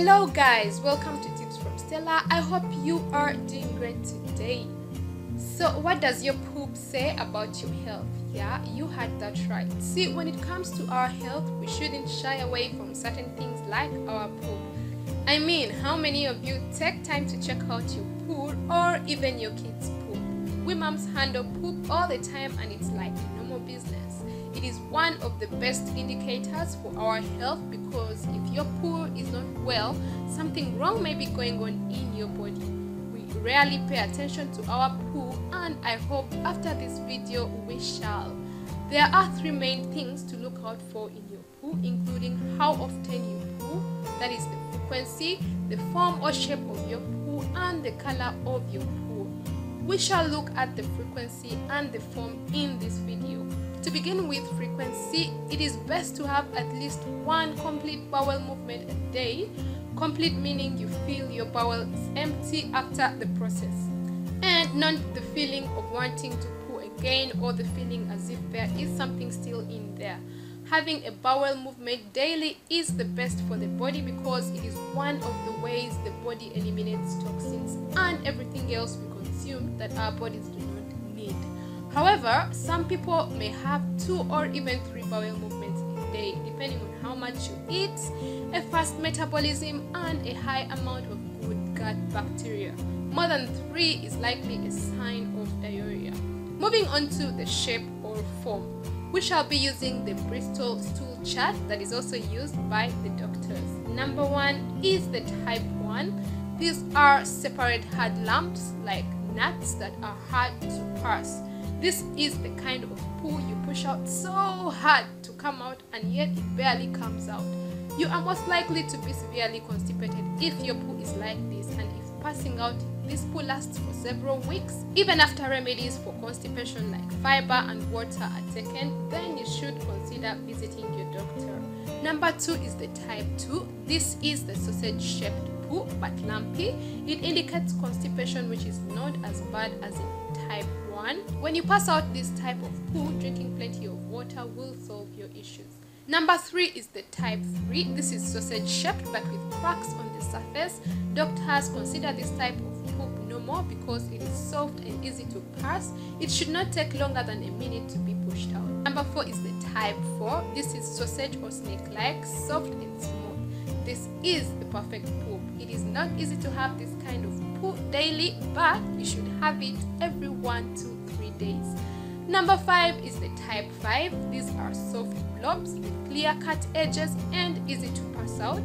Hello guys, welcome to Tips from Stella. I hope you are doing great today. So what does your poop say about your health? Yeah, you heard that right. See, when it comes to our health, we shouldn't shy away from certain things like our poop. I mean, how many of you take time to check out your pool or even your kids' poop? We moms handle poop all the time and it's like normal business. It is one of the best indicators for our health because if your poo is not well, something wrong may be going on in your body. We rarely pay attention to our poo, and I hope after this video we shall. There are three main things to look out for in your poo, including how often you poo, that is the frequency, the form or shape of your poo, and the color of your poo. We shall look at the frequency and the form in this video. To begin with frequency, it is best to have at least one complete bowel movement a day. Complete meaning you feel your bowel is empty after the process, and not the feeling of wanting to poo again or the feeling as if there is something still in there. Having a bowel movement daily is the best for the body because it is one of the ways the body eliminates toxins and everything else we consume that our bodies do not need. However, some people may have 2 or even 3 bowel movements a day, depending on how much you eat, a fast metabolism, and a high amount of good gut bacteria. More than 3 is likely a sign of diarrhea. Moving on to the shape or form, we shall be using the Bristol stool chart that is also used by the doctors. Number 1 is the type 1. These are separate hard lumps like nuts that are hard to pass. This is the kind of poo you push out so hard to come out and yet it barely comes out. You are most likely to be severely constipated if your poo is like this, and if passing out, this poo lasts for several weeks. Even after remedies for constipation like fiber and water are taken, then you should consider visiting your doctor. Number 2 is the type 2. This is the sausage-shaped poo but lumpy. It indicates constipation, which is not as bad as in type 1. When you pass out this type of poo, drinking plenty of water will solve your issues. Number 3 is the type 3. This is sausage shaped but with cracks on the surface. Doctors consider this type of poop normal because it is soft and easy to pass. It should not take longer than a minute to be pushed out. Number 4 is the type 4. This is sausage or snake-like, soft and smooth. This is the perfect poop. It is not easy to have this kind of poo daily, but you should have it every 1 to 3 days. Number 5 is the type 5. These are soft blobs with clear-cut edges and easy to pass out.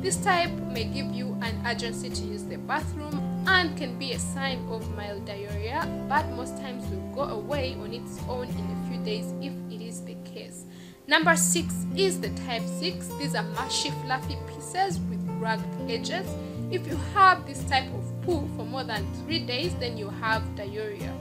This type may give you an urgency to use the bathroom and can be a sign of mild diarrhea, but most times will go away on its own in a few days if it is the case. Number 6 is the type 6. These are mushy, fluffy pieces with rugged edges. If you have this type of poo for more than 3 days, then you have diarrhea.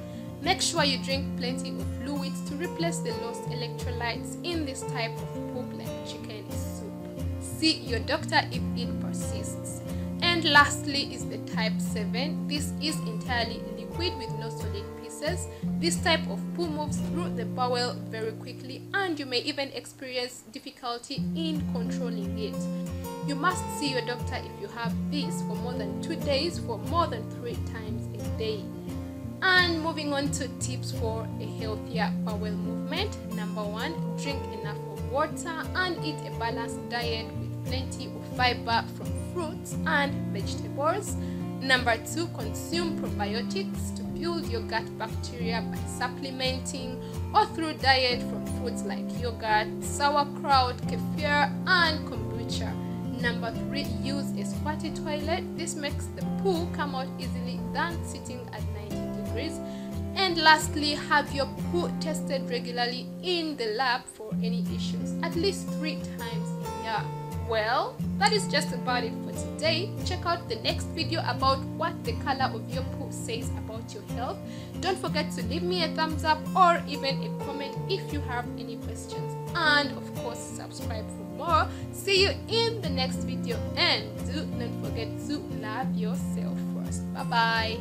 Make sure you drink plenty of fluids to replace the lost electrolytes in this type of poop like chicken soup. See your doctor if it persists. And lastly is the type 7. This is entirely liquid with no solid pieces. This type of poo moves through the bowel very quickly and you may even experience difficulty in controlling it. You must see your doctor if you have this for more than 2 days for more than 3 times a day. And moving on to tips for a healthier bowel movement. Number 1, drink enough of water and eat a balanced diet with plenty of fiber from fruits and vegetables. Number 2, consume probiotics to build your gut bacteria by supplementing or through diet from foods like yogurt, sauerkraut, kefir, and kombucha. Number 3, use a squatty toilet. This makes the poo come out easily than sitting at 90 degrees. And lastly, have your poo tested regularly in the lab for any issues, at least 3 times a year. Well, that is just about it for today. Check out the next video about what the color of your poo says about your health. Don't forget to leave me a thumbs up or even a comment if you have any questions. And of course, subscribe for more. See you in the next video, and do not forget to love yourself first. Bye bye.